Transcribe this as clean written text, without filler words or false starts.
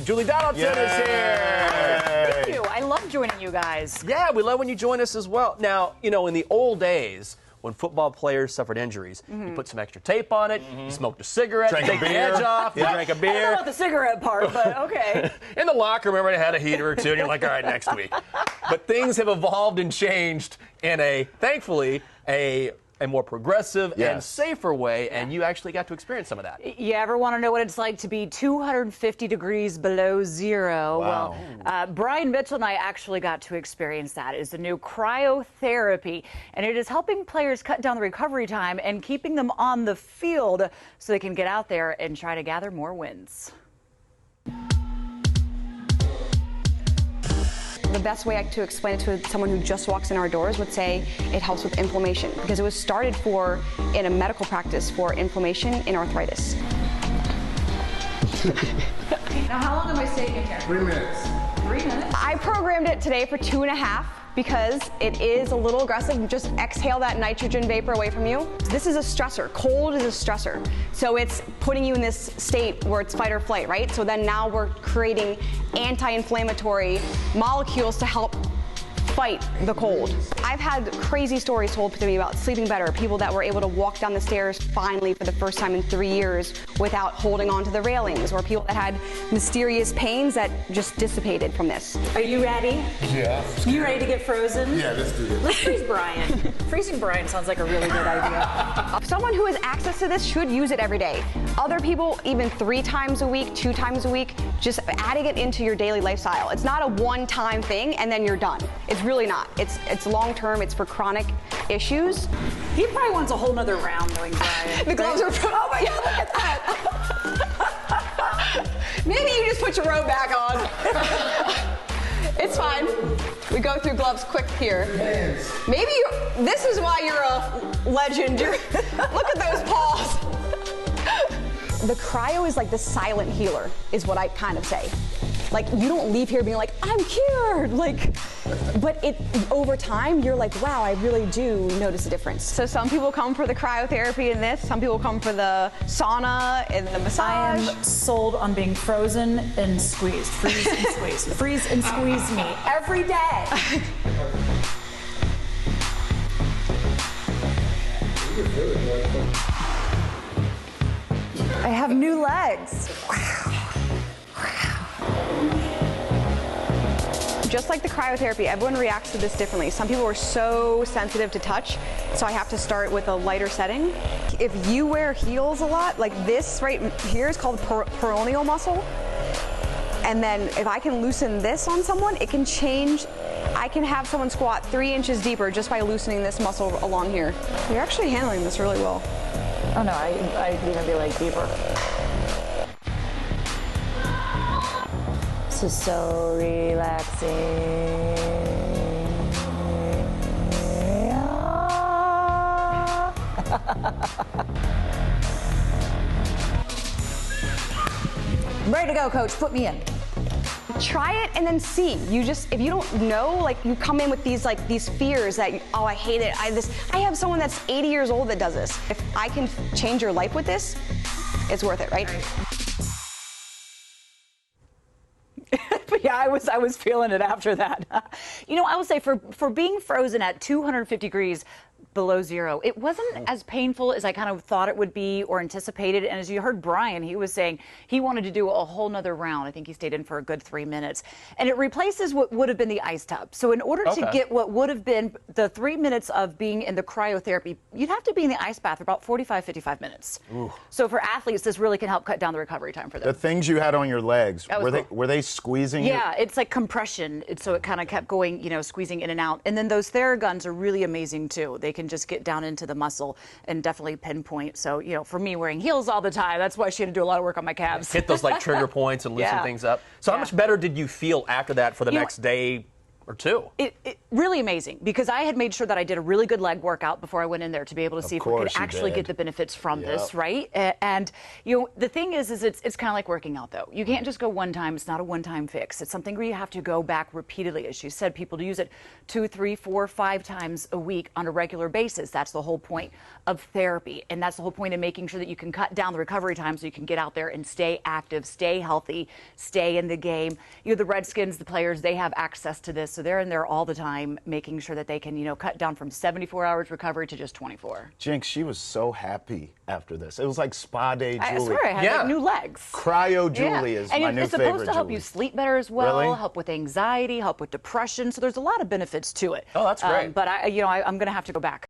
Julie Donaldson is here. Thank you. I love joining you guys. Yeah, we love when you join us as well. Now, you know, in the old days, when football players suffered injuries, you put some extra tape on it, you smoked a cigarette, Drank take a the beer. edge off, you drank a I don't know beer. about the cigarette part, but okay. In the locker room, everybody had a heater or two, and you're like, all right, next week. But things have evolved and changed in thankfully, a more progressive and safer way, and you actually got to experience some of that. You ever want to know what it's like to be 250 degrees below zero? Wow. Well, Brian Mitchell and I actually got to experience that. It's a new cryotherapy, and it is helping players cut down the recovery time and keeping them on the field so they can get out there and try to gather more wins. The best way to explain it to someone who just walks in our doors would say it helps with inflammation, because it was started in a medical practice for inflammation in arthritis. Now, how long am I staying in here? 3 minutes. 3 minutes? I programmed it today for 2.5 because it is a little aggressive. Just exhale that nitrogen vapor away from you. This is a stressor. Cold is a stressor. So it's putting you in this state where it's fight or flight, right? So then now we're creating anti-inflammatory molecules to help fight the cold. I've had crazy stories told to me about sleeping better, people that were able to walk down the stairs finally for the first time in 3 years without holding on to the railings, or people that had mysterious pains that just dissipated from this. Are you ready? Yeah. You ready to get frozen? Yeah, let's do this. Let's freeze Brian. Freezing Brian sounds like a really good idea. Someone who has access to this should use it every day. Other people, even 3 times a week, 2 times a week, just adding it into your daily lifestyle. It's not a one-time thing and then you're done. It's really not. It's long-term. It's for chronic issues. He probably wants a whole nother round knowing Brian. The gloves are. Oh my God! Look at that. Maybe you just put your robe back on. It's fine. We go through gloves quick here. Maybe this is why you're a legend. Look at those paws. The cryo is like the silent healer, is what I kind of say. Like, you don't leave here being like, I'm cured, but over time, you're like, wow, I really do notice a difference. So some people come for the cryotherapy in this, some people come for the sauna and the I massage. am sold on being frozen and squeezed. Freeze and squeeze. Freeze and squeeze me every day. I have new legs. Just like the cryotherapy, everyone reacts to this differently. Some people are so sensitive to touch, so I have to start with a lighter setting. If you wear heels a lot, like this right here is called peroneal muscle, and then if I can loosen this on someone, it can change. I can have someone squat 3 inches deeper just by loosening this muscle along here. You're actually handling this really well. Oh no, I need to be like deeper. This is so relaxing. I'm ready to go, coach. Put me in. Try it and then see. If you don't know, like, you come in with these fears that, oh, I hate it. I have someone that's 80 years old that does this. If I can change your life with this, it's worth it, right? Yeah, I was feeling it after that. You know, I will say for being frozen at 250 degrees below zero, it wasn't as painful as I kind of thought it would be or anticipated. And as you heard Brian, he was saying he wanted to do a whole nother round. I think he stayed in for a good 3 minutes. And it replaces what would have been the ice tub. So in order to get what would have been the 3 minutes of being in the cryotherapy, you'd have to be in the ice bath for about 45, 55 minutes. Ooh. So for athletes, this really can help cut down the recovery time for them. The things you had on your legs, were they squeezing you? Yeah, it's like compression. So it kind of kept going, you know, squeezing in and out. And then those Theraguns are really amazing too. They can just get down into the muscle and definitely pinpoint. So, you know, for me wearing heels all the time, that's why she had to do a lot of work on my calves. Hit those like trigger points and loosen things up. So how much better did you feel after that for the next day? or 2. It really amazing, because I had made sure that I did a really good leg workout before I went in there to be able to see if we could actually get the benefits from this, right? And the thing is it's kind of like working out, though. You can't just go one time. It's not a one-time fix. It's something where you have to go back repeatedly, as you said, people to use it 2, 3, 4, 5 times a week on a regular basis. That's the whole point of therapy, and that's the whole point of making sure that you can cut down the recovery time so you can get out there and stay active, stay healthy, stay in the game. The Redskins, the players, they have access to this, so they're in there all the time making sure that they can, cut down from 74 hours recovery to just 24. Jinx, she was so happy after this. It was like spa day Julie. I swear, I had like new legs. Cryo Julie is my new favorite. And it's supposed to help you sleep better as well, Really? help with anxiety, help with depression. So there's a lot of benefits to it. Oh, that's great. But I'm going to have to go back.